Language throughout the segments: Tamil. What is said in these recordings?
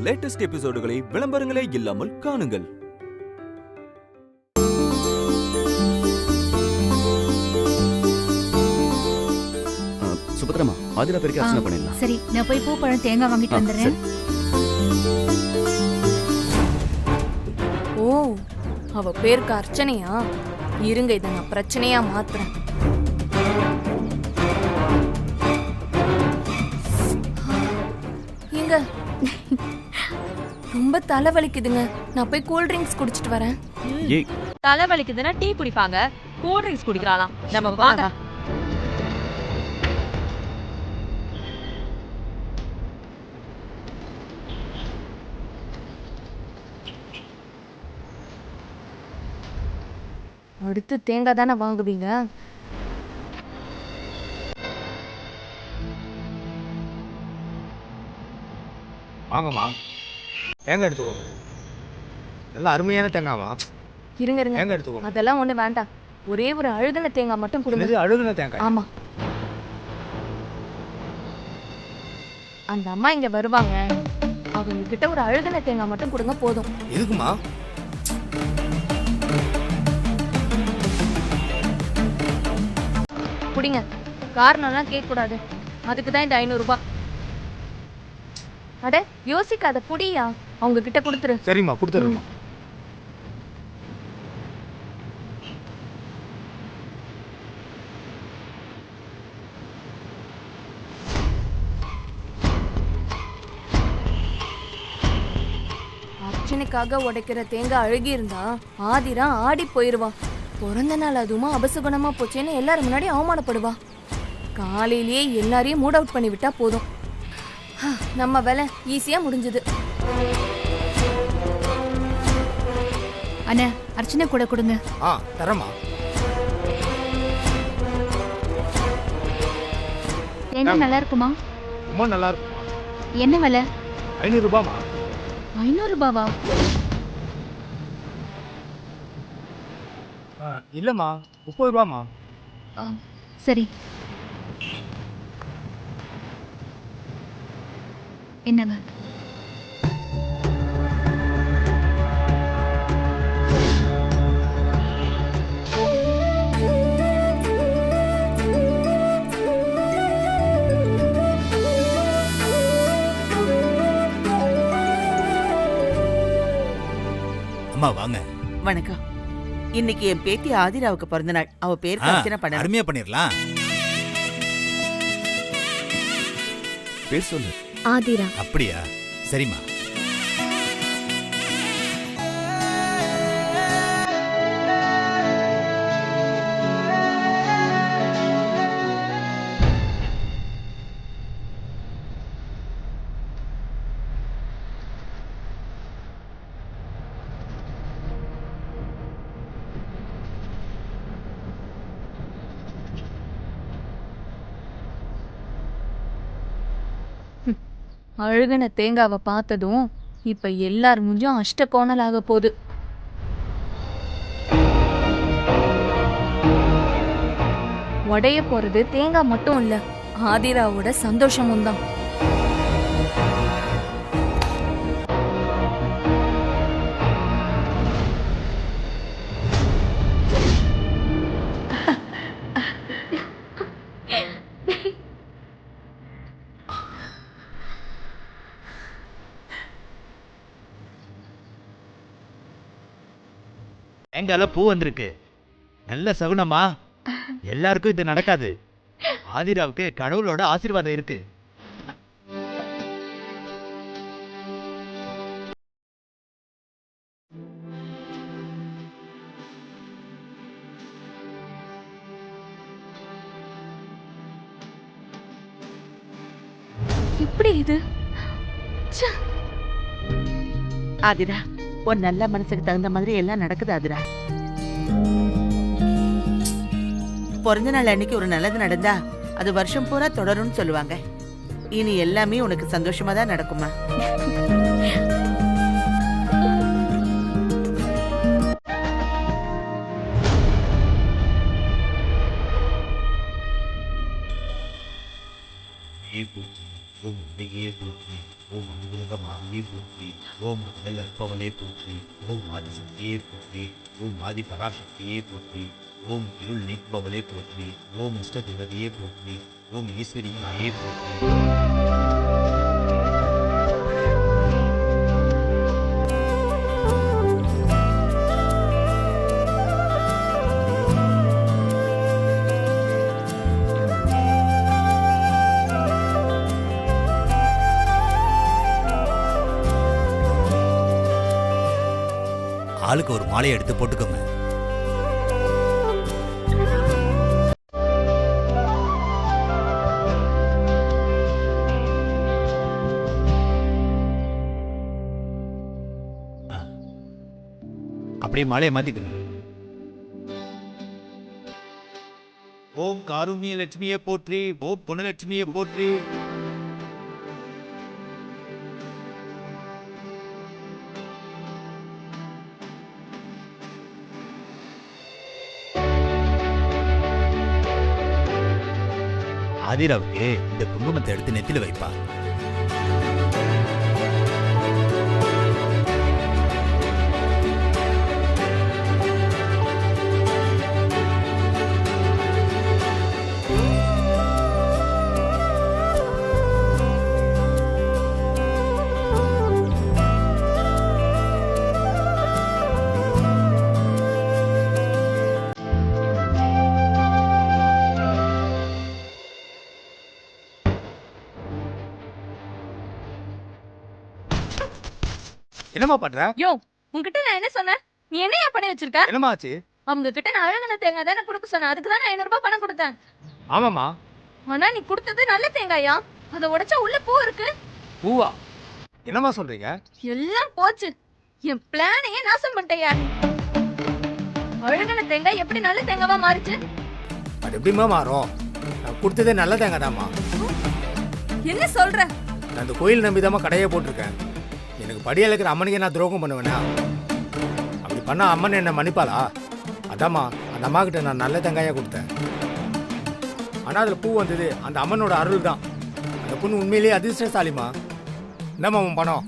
லேட்டஸ்ட் எபிசோடுகளை விளம்பரங்களே இல்லாமல் காணுங்கள். சுபத்ரமா, ஆதிரா பேருக்கு அர்ச்சனை பண்ணிடலாம். சரி, நான் போய் பூ பழம் தேங்காய் வாங்கிட்டு வந்துடுறேன். ஓ, அவ பேருக்கு அர்ச்சனையா? இருங்க, இதை நான் பிரச்சனையா மாத்துறேன். எங்க ரொம்ப தலை வலிக்குதுங்க, நான் போய் கூல் ட்ரிங்க்ஸ் குடிச்சிட்டு வரேன். தலை வலிக்குதுன்னா டீ குடிப்பாங்க, கூல் ட்ரிங்க்ஸ் குடிக்கலாம். நம்ம வாங்க. அடுத்து தேங்காய் தானே வாங்குவீங்க? வாங்கம்மா, தேங்காய் எடுத்துக்கோ. எல்லாம் அருமையான தேங்காய்மா. இருங்க இருங்க, தேங்காய் எடுத்துக்கோ. அதெல்லாம் ஒண்ணு வேண்டாம், ஒரே ஒரு அழுகுன தேங்காய் மட்டும் கொடுங்க. அழுகுன தேங்காய்? ஆமா. அந்த அம்மா இங்க வருவாங்க, அவங்க கிட்ட ஒரு அழுகுன தேங்காய் மட்டும் கொடுங்க, போதும். எதுக்குமா? குடிங்க, காரணம்லாம் கேட்க கூடாது, அதுக்கு தான் இந்த 500 ரூபாய். அட யோசிக்காத, புடியா, அவங்க கிட்ட கொடுத்துரு. சரிம்மா, கொடுத்துருமா. அர்ச்சனைக்காக உடைக்கிற தேங்காய் அழுகி இருந்தா ஆதிரா ஆடி போயிருவா. பிறந்த நாள் அதுவுமா அபசகுணமா போச்சேன்னு எல்லாரும் முன்னாடி அவமானப்படுவா. காலையிலேயே எல்லாரையும் மூட் அவுட் பண்ணி விட்டா போதும். நம்ம வேலை ஈஸியா முடிஞ்சது. அண்ணா, அர்ச்சனை கூட கொடுங்க. தரமா. தேங்காய் நல்லா இருக்குமா? ரொம்ப நல்லா இருக்கும். என்ன விலை? 500 ரூபாமா. 500 ரூபாவா? இல்லம்மா, 30 ரூபாமா. சரி, என்னங்க? அம்மா வாங்க. வணக்கம். இன்னைக்கு என் பேத்தி ஆதிராவுக்கு பிறந்த நாள். அவ பேருக்கு அர்ச்சனை பண்ண அருமையா பண்ணிரலாம். பேர் சொல்லு. ஆதிரா. அப்படியா? சரிம்மா. அழுகுன தேங்காவை பார்த்ததும் இப்ப எல்லார் முஞ்சும் அஷ்டகோணலாக போகுது. உடைய போறது தேங்காய் மட்டும் இல்ல, ஆதிராவோட சந்தோஷமும் தான். தேங்காயில பூ வந்திருக்கு. நல்ல சகுனமா. எல்லாருக்கும் இது நடக்காது. ஆதிராவுக்கு கடவுளோட ஆசீர்வாதம் இருக்கு. எப்படி இது? ஆதிரா, ஒரு நல்ல மனசுக்கு தகுந்த மாதிரி எல்லாம் நடக்குது. ஆதிரா, பிறந்த நாள் அன்னைக்கு ஒரு நல்லது நடந்தா அது வருஷம் பூரா தொடரும்னு சொல்லுவாங்க. இனி எல்லாமே உனக்கு சந்தோஷமா தான் நடக்குமா? ஓம் அம்பிகையே போற்றி, ஓம் அங்குலகமாகியே போற்றி, ஓம் அற்பவனே போற்றி, ஓம் ஆதிசக்தியே போற்றி, ஓம் ஆதி பராசக்தியே போற்றி, ஓம் இருள் நீக்குபவளே போற்றி, ஓம் இஷ்ட தேவதையே போற்றி, ஓம் ஈஸ்வரியே போற்றி. ஆளுக்கு ஒரு மாலையை எடுத்து போட்டுக்கோங்க. அப்படியே மாலையை மாத்திக்கணும். ஓம் காருண்ய லட்சுமியை போற்றி, ஓம் புனலட்சுமியை போற்றி. ஆதிராவுக்கு இந்த குங்குமத்தை எடுத்து நெத்தில வைப்பா. என்னம்மா பண்ற? யோ உன்கிட்ட நான் என்ன சொன்னேன்? நீ என்னையா பண்ணி வச்சிருக்க? என்னம்மா ஆச்சு? அவங்க கிட்ட நான் அழகான தேங்காய் தானே கொடுக்க சொன்னேன். அதுக்கு தான் 500 ரூபாய் பணம் கொடுத்தேன். ஆமாம்மா. ஆனா நீ கொடுத்தது நல்ல தேங்காயா? அதை உடைச்சா உள்ள பூ இருக்கு. பூவா? என்னம்மா சொல்றீங்க? எல்லாம் போச்சு. என் பிளானையே நாசம் பண்ணிட்டயா நீ. அழகான தேங்காய் எப்படி நல்ல தேங்காவா மாறிச்சு? அது எப்படிமா மாறும்? நான் கொடுத்ததே நல்ல தேங்காய் தாம்மா. என்ன சொல்ற? நான் அந்த கோயில் நம்பிதாம்மா கடையே போட்டிருக்கேன். எனக்கு படியில் இருக்கிற அம்மனுக்கு நான் துரோகம் பண்ணுவேனா? அப்படி பண்ணா அம்மன் என்ன மன்னிப்பாளா? அதாம்மா அந்த அம்மா கிட்ட நான் நல்ல தேங்காயாக கொடுத்தேன். ஆனால் அதில் பூ வந்தது அந்த அம்மனோட அருள் தான். அந்த பொண்ணு உண்மையிலேயே அதிர்ஷ்டசாலிமா. என்னம்மா உன் பணம்?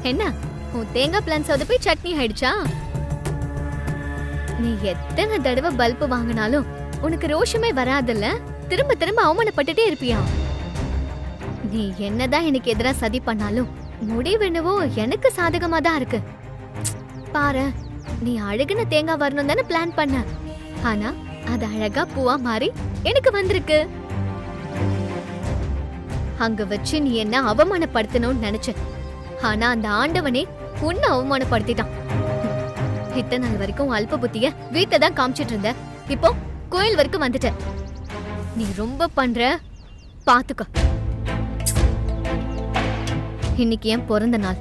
என்ன உன் தேங்காய் பிளான் சொதப்பி சட்னி ஆயிடுச்சா? நீ எத்தனை தடவை பல்பு வாங்கினாலும் உனக்கு ரோஷமே வராதுல்ல? திரும்ப திரும்ப அவமானப்பட்டுட்டே இருப்பியா? நீ என்னதான் எனக்கு எதிரா சதி பண்ணாலும் முடிவு என்னவோ எனக்கு சாதகமா தான் இருக்கு. பாரு, நீ அழகுன தேங்காய் வரணும் தானே பிளான் பண்ண. ஆனா அது அழகா பூவா மாறி எனக்கு வந்திருக்கு. அங்க வச்சு நீ என்ன அவமானப்படுத்தணும்னு நினைச்ச. ஆனா அந்த ஆண்டவனே உன்னை அவமானப்படுத்திட்டான். இத்தனை நாள் வரைக்கும் அல்ப புத்திய வீட்டை தான் காமிச்சிட்டு இருந்த. இப்போ கோயில் வரைக்கும் வந்துட்ட. நீ ரொம்ப பண்ற, பாத்துக்க. இன்னைக்கு என் பிறந்த நாள்,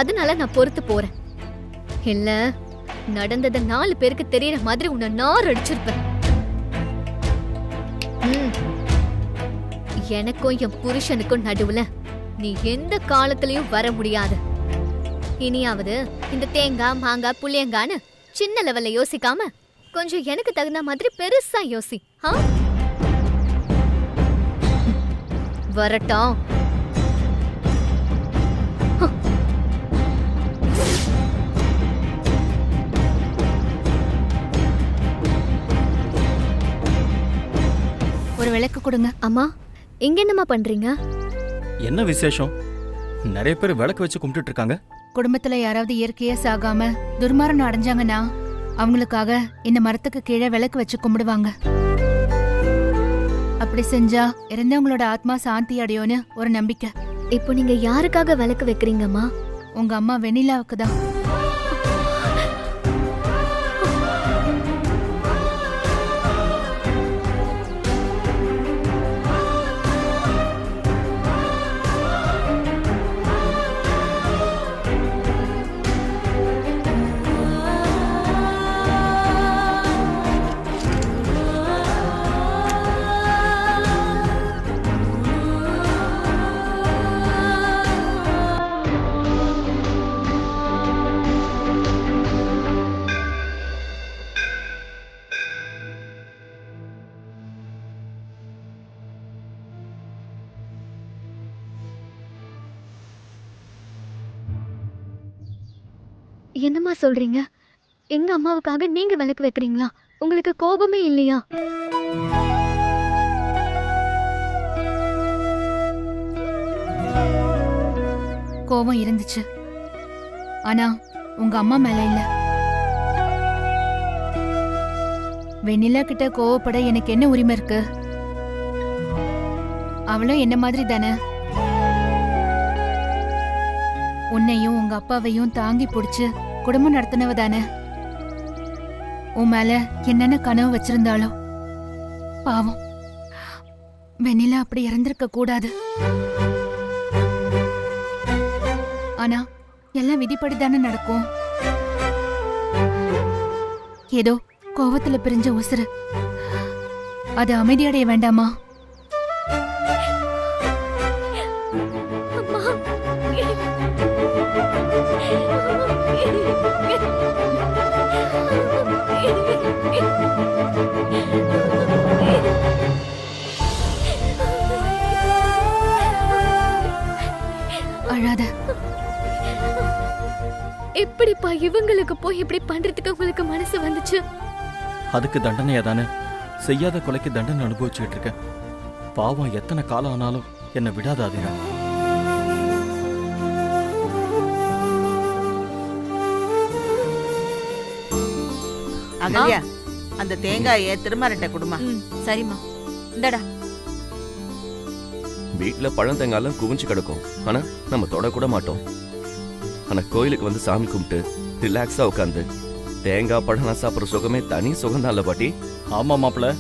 அதனால நான் பொறுத்து போறேன். இல்ல நடந்தத 4 பேருக்கு தெரியற மாதிரி உன்னை நார் அடிச்சிருப்பேன். எனக்கும் என் புருஷனுக்கும் நடுவுல நீ எந்த காலத்திலயும் வர முடியாது. இனியாவது இந்த தேங்காய் மாங்காய் புளியங்கான்னு சின்ன லெவல்ல யோசிக்காம கொஞ்சம் எனக்கு தகுந்த மாதிரி பெருசா யோசி. வரட்டும். ஒரு விளக்கு கொடுங்க. அம்மா, இங்க என்னம்மா பண்றீங்க? என்ன விசேஷம்? நிறைய பேர் விளக்கு வச்சு கும்பிட்டுட்டு இருக்காங்க. குடும்பத்துல யாராவது இயற்கையா சாகாம துர்மரணம் அடைஞ்சாங்கன்னா அவங்களுக்காக இந்த மரத்துக்கு கீழே விளக்கு வச்சு கும்பிடுவாங்க. அப்படி செஞ்சா இறந்தவங்களோட ஆத்மா சாந்தி அடையோன்னு ஒரு நம்பிக்கை. இப்போ நீங்க யாருக்காக விளக்கு வைக்கிறீங்கம்மா? உங்க அம்மா வெண்ணிலாவுக்கு தான். என்னம்மா சொல்றீங்க? எங்க அம்மாவுக்காக நீங்க விளக்கு வைக்கிறீங்களா? உங்களுக்கு கோபமே இல்லையா? கோபம் இருந்துச்சு, ஆனா உங்க அம்மா மேல இல்ல. வெண்ணிலா கிட்ட கோவப்பட எனக்கு என்ன உரிமை இருக்கு? அவளும் என்ன மாதிரி தானே. உன்னையும் உங்க அப்பாவையும் தாங்கி பிடிச்சு குடும்பம் நடத்தினவ தானே. உன் மேல என்னென்ன கனவு வச்சிருந்தாளோ பாவம், வெண்ணிலா அப்படி இறந்திருக்க கூடாது. ஆனா எல்லாம் விதிப்படி தானே நடக்கும். ஏதோ கோவத்துல பிரிஞ்ச உசுறு, அது அமைதியடைய வேண்டாமா? அழாத. எப்படிப்பா இவங்களுக்கு போய் இப்படி பண்றதுக்கு உங்களுக்கு மனசு வந்துச்சு? அதுக்கு தண்டனையா தானே? செய்யாத கொலைக்கு தண்டனை அனுபவிச்சுக்கிட்டு இருக்கேன். பாவம் எத்தனை காலம் ஆனாலும் என்னை விடாத ஆதிரா. அகல்யா, அந்த தேங்காயை திருமாரட்ட குடுமா. சரிம்மா, இந்தடா. வீட்டுல பழம் தேங்காயெல்லாம் குவிஞ்சு கிடக்கும், ஆனா நம்ம தொடக்கூட மாட்டோம். ஆனா கோயிலுக்கு வந்து சாமி கும்பிட்டு ரிலாக்ஸா உட்காந்து தேங்காய் பழம் சாப்பிட்ற சுகமே தனி சுகம்தான் இல்ல பாட்டி? ஆமா மாப்பிள,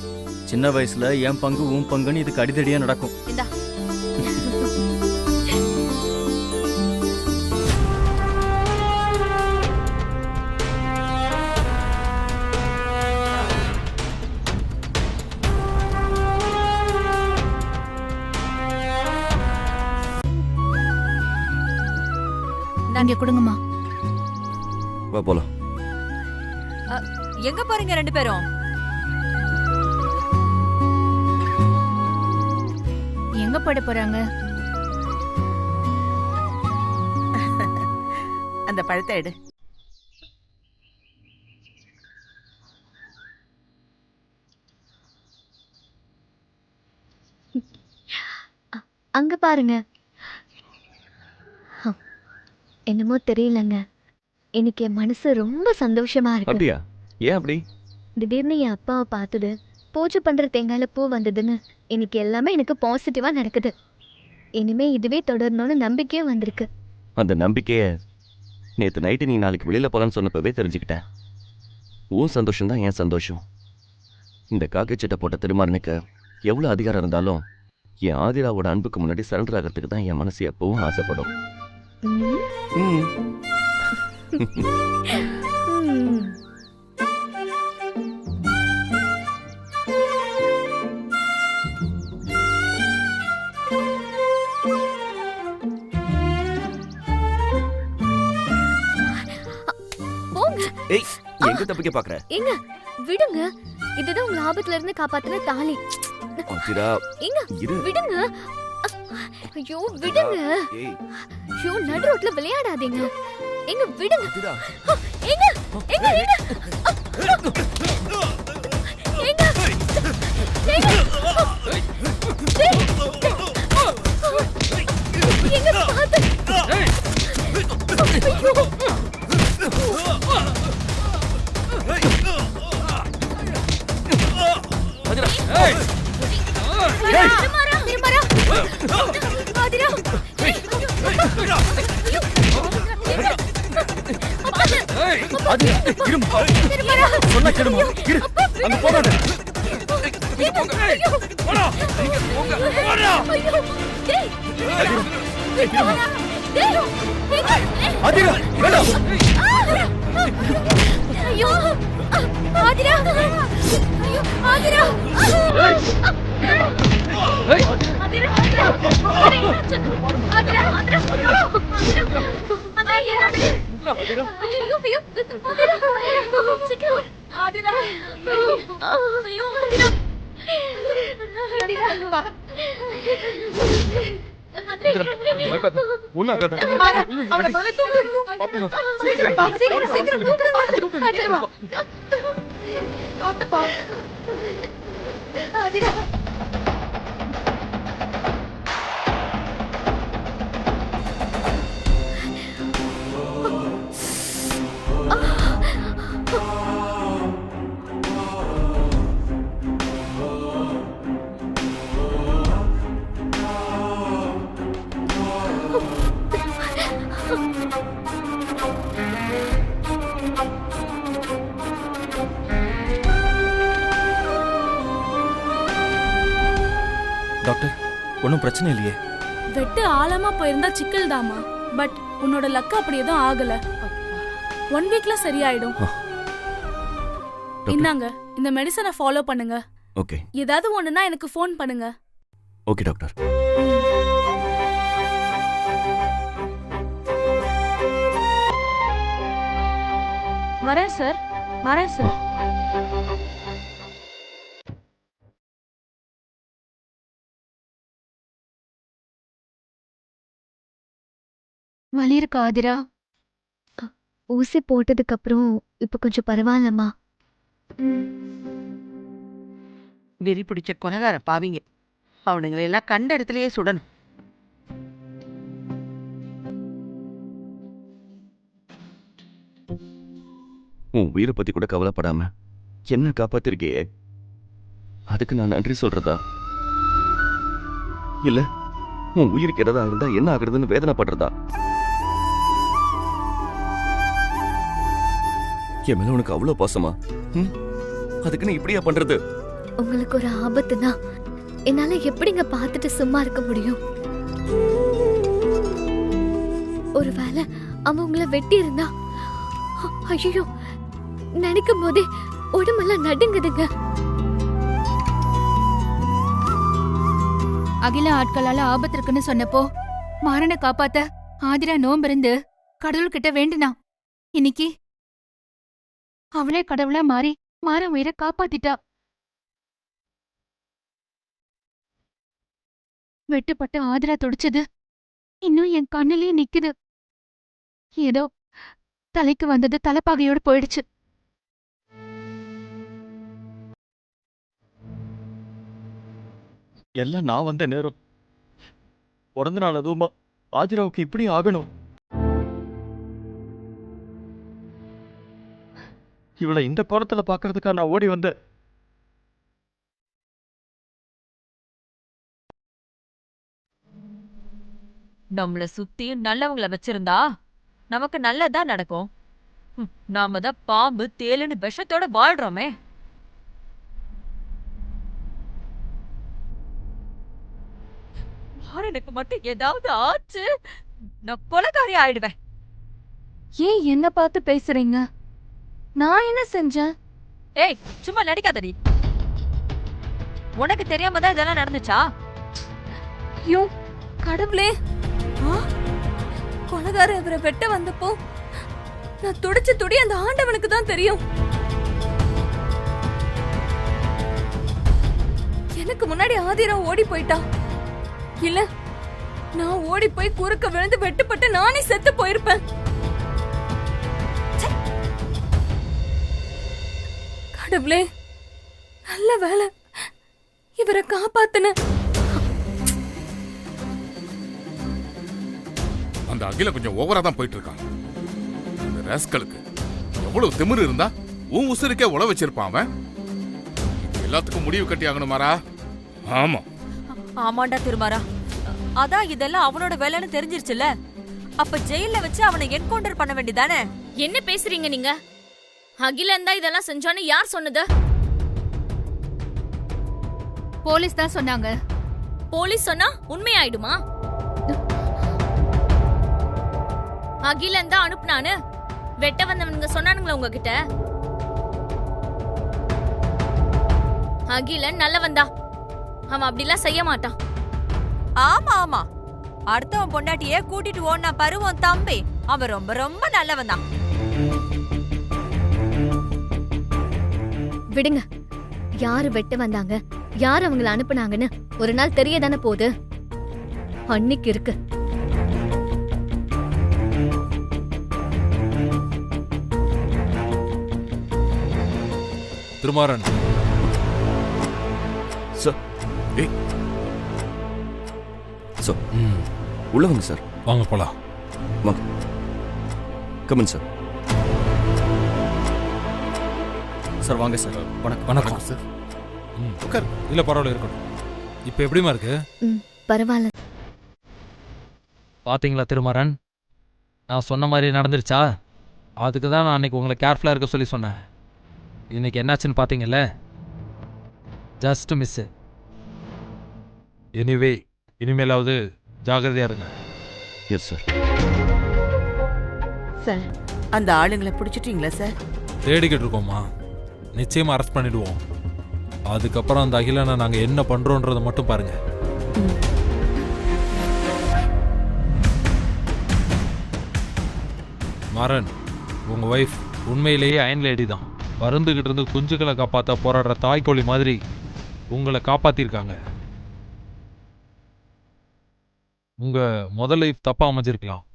சின்ன வயசுல என் பங்கு உன் பங்குன்னு இதுக்கு அடிதடியா நடக்கும். இந்தா. இங்க கொடுங்கம்மா. வா போலாம். எங்க போறீங்க ரெண்டு பேரும்? எங்க போட போறாங்க? அந்த பழத்தை எடு. அங்க பாருங்க. என்னமோ தெரியலங்க, இன்னைக்கு என் மனசு ரொம்ப சந்தோஷமா இருக்கு. அப்படியா? ஏன் அப்படி? திடீர்னு என் அப்பாவை பார்த்தது, பூஜை பண்ற தேங்காயில பூ வந்ததுன்னு இன்னைக்கு எல்லாமே எனக்கு பாசிட்டிவா நடக்குது. இனிமே இதுவே தொடரணும்னு நம்பிக்கையும் வந்திருக்கு. அந்த நம்பிக்கைய நேத்து நைட்டு நீ நாளைக்கு வெளியில போலான்னு சொன்னப்பவே தெரிஞ்சுக்கிட்டேன். உன் சந்தோஷம் தான் என் சந்தோஷம். இந்த காக்கை சட்டை போட்ட திருமாறனுக்கு எவ்வளவு அதிகாரம் இருந்தாலும் என் ஆதிராவோட அன்புக்கு முன்னாடி சரண்டர் ஆகிறதுக்கு தான் என் மனசு எப்பவும் ஆசைப்படும். ஏய், எங்க தப்பிக்க பாக்குற? ஏங்க விடுங்க, இதுதான் உங்க ஆபத்துல இருந்து காப்பாத்தின தாலி. ஆதிரா, ஏங்க இரு. விடுங்க. ஐயோ விடுங்க. ஏய், ஐயோ நடு ரோட்ல விளையாடாதீங்க. ஏங்க விடுங்க. ஆதிரா. ஏங்க ஏங்க ஏங்க ஏங்க ஏங்க ஏங்க பாத்து. சொன்ன கேளுமா, இரு, அங்க போகாத. ஆதிரா, வேண்டாம். ஐயோ ஆதிரா, ஐயோ ஆதிரா. அவனை முதல்ல தூக்கு. சீக்கிரம் சீக்கிரம் தூக்குறேன். அப்பா. ஆதிரா. டாக்டர், ஒன்றும் பிரச்சனை இல்லையே? வெட்டு ஆழமா போயிருந்தா சிக்கல் தாமா. பட் உன்னோட லக்கு அப்படி எதுவும் ஆகல. 1 வீக்ல சரியாயிடும். இந்தாங்க, இந்த மெடிசனை ஃபாலோ பண்ணுங்க. ஓகே. ஏதாவது ஒண்ணுனா எனக்கு ஃபோன் பண்ணுங்க. Okay doctor. வரேன் சார், வரேன் சார். வலி இருக்கா ஆதிரா? ஊசி போட்டதுக்கு அப்புறம் இப்ப கொஞ்சம் பரவாயில்லம்மா. வெறி பிடிச்ச கொலகார பாவிங்க, அவனுங்களை எல்லாம் கண்ட இடத்துலயே சுடணும். உன் உயிரை பத்தி கூட கவலைப்படாம என்ன காப்பாத்திருக்கியே, அதுக்கு நான் நன்றி சொல்றதா இல்ல உன் உயிருக்கு ஏதாவது இருந்தா என்ன ஆகுறதுன்னு வேதனைப்படுறதா? என் மேல உனக்கு அவ்வளவு பாசமா? அதுக்குன்னு இப்படியா பண்றது? உங்களுக்கு ஒரு ஆபத்துனா என்னால எப்படிங்க பார்த்துட்டு சும்மா இருக்க முடியும்? ஒருவேளை அவன் உங்களை வெட்டி இருந்தா, ஐயோ, நினைக்கும் போதே உடம்பெல்லாம் நடுங்குதுங்க. அகில ஆட்களால ஆபத்து இருக்குன்னு சொன்னப்போ மாறனை காப்பாத்த ஆதிரா நோம்பிருந்து கடவுள்கிட்ட வேண்டுனா. இன்னைக்கு அவளே கடவுளா மாறி மாறன் உயிரை காப்பாத்திட்டா. வெட்டுப்பட்ட ஆதிரா துடிச்சது இன்னும் என் கண்ணிலேயே நிக்குது. ஏதோ தலைக்கு வந்தது தலைப்பாகையோடு போயிடுச்சு. எல்லாம் நான் வந்த நேரம். பிறந்த நாள் அதுவுமா ஆதிராவுக்கு இப்படி ஆகணும்? இவளை இந்த கோலத்துல பாக்குறதுக்கா நான் ஓடி வந்தேன். நம்மள சுத்தி நல்லவங்கள வச்சிருந்தா நமக்கு நல்லதான் நடக்கும். நாம தான் பாம்பு தேலுன்னு விஷத்தோட வாழ்றோமே. எனக்கு மட்டும் ஏதாவது ஆச்சு, நான் கொலைகாரி ஆயிடுவேன். ஏன் என்ன பார்த்து பேசுறீங்க? நான் என்ன செஞ்சேன்? ஏய், சும்மா நடிக்காதடி. உனக்கு தெரியாம தான் இதெல்லாம் நடந்துச்சா? ஐயோ கடவுளே, கொலகார இவரை வெட்ட வந்தப்போ நான் துடிச்ச துடி அந்த ஆண்டவனுக்கு தான் தெரியும். எனக்கு முன்னாடி ஆதிரா ஓடி போயிட்டா. இல்ல, நான் ஓடி போய் குறுக்க விழுந்து வெட்டுப்பட்டு நானே செத்து போயிருப்பேன். கடவுளே, நல்ல வேலை இவரை காப்பாத்துன. அந்த அகில கொஞ்சம் ஓவரா தான் போயிட்டு இருக்கான். அந்த ராஸ்கலுக்கு எவ்வளவு திமிரு இருந்தா உன் உசுருக்கே உழ வச்சிருப்பான் அவன். எல்லாத்துக்கும் முடிவு கட்டி ஆகணுமாரா? ஆமா ஆமாண்டா திருமாரா, அதான் இதெல்லாம் அவனோட வேலைன்னு தெரிஞ்சிருச்சுல. அப்ப ஜெயில வச்சு அவனை என்கவுண்டர் பண்ண வேண்டியதானே? என்ன பேசுறீங்க நீங்க? அகிலன் தான் இதெல்லாம் செஞ்சான்னு யார் சொன்னது? போலீஸ் தான் சொன்னாங்க. போலீஸ் சொன்னா உண்மையாயிடுமா? அகிலன் தான் அனுப்புனானு வெட்ட வந்தவனுங்க சொன்னானுங்களா உங்ககிட்ட? அகிலன் நல்லவன்தா, அவன் அப்படிலாம் செய்ய மாட்டான். ஆமா ஆமா, அடுத்தவன் பொண்டாட்டியே கூட்டிட்டு ஓடினா பருவம் தம்பி, அவன் ரொம்ப ரொம்ப நல்லவன் தான். விடுங்க, யாரு வெட்ட வந்தாங்க, யார் அவங்கள அனுப்புனாங்கன்னு ஒரு நாள் தெரியதானே போகுது. அன்னைக்கு இருக்கு. திருமாறன் சார். ஏய் சார் உள்ள வாங்க சார். வாங்க போலாம். வாங்க. Come on sir. சார் வாங்க சார். வணக்கம். வணக்கம் சார். உட்கார். இல்லை பரவாயில்ல இருக்கட்டும். இப்போ எப்படிமா இருக்கு? பரவாயில்ல. பார்த்தீங்களா திருமாறன், நான் சொன்ன மாதிரி நடந்துருச்சா? அதுக்கு தான் நான் அன்றைக்கி உங்களை கேர்ஃபுல்லாக இருக்க சொல்லி சொன்னேன். இன்றைக்கி என்னாச்சுன்னு பார்த்தீங்கல்ல, ஜஸ்ட் மிஸ்ஸு. எனிவே இனிமேலாவது ஜாகிரதையாக இருங்க. Yes sir. சார் அந்த ஆளுங்களை பிடிச்சிட்டீங்களா சார்? தேடிக்கிட்டு இருக்கோம்மா. நிச்சயமாக அரெஸ்ட் பண்ணிடுவோம். அதுக்கப்புறம் அந்த அகிலனை நாங்கள் என்ன பண்ணுறோன்றதை மட்டும் பாருங்க. மாறன், உங்கள் ஒய்ஃப் உண்மையிலேயே அயன் லேடி தான். வருந்துக்கிட்டு இருந்து குஞ்சுகளை காப்பாற்ற போராடுற தாய்க்கோழி மாதிரி உங்களை காப்பாற்றிருக்காங்க. உங்கள் முதல் லைஃப் தப்பாக அமைஞ்சிருக்கலாம்,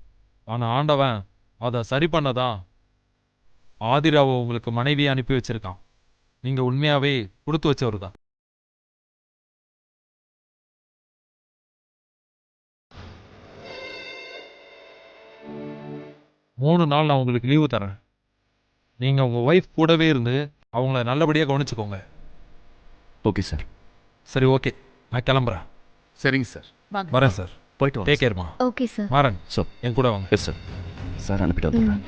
ஆனால் ஆண்டவன் அதை சரி பண்ணதான் ஆதிராவை உங்களுக்கு மனைவியை அனுப்பி வச்சிருக்கான். நீங்கள் உண்மையாகவே கொடுத்து வச்சவர் தான். மூணு நாள் நான் உங்களுக்கு லீவு தரேன். நீங்கள் உங்கள் ஒய்ஃப் கூடவே இருந்து அவங்கள நல்லபடியாக கவனிச்சுக்கோங்க. Okay sir. சரி, ஓகே, நான் கிளம்புறேன். சரிங்க சார். வரேன் சார். போயிட்டு வாங்க. டேக் கேர்மா. Okay sir. மாறன் சார் என் கூட வாங்க. Yes sir. சார் அனுப்பிட்டு வந்துடுறேன்.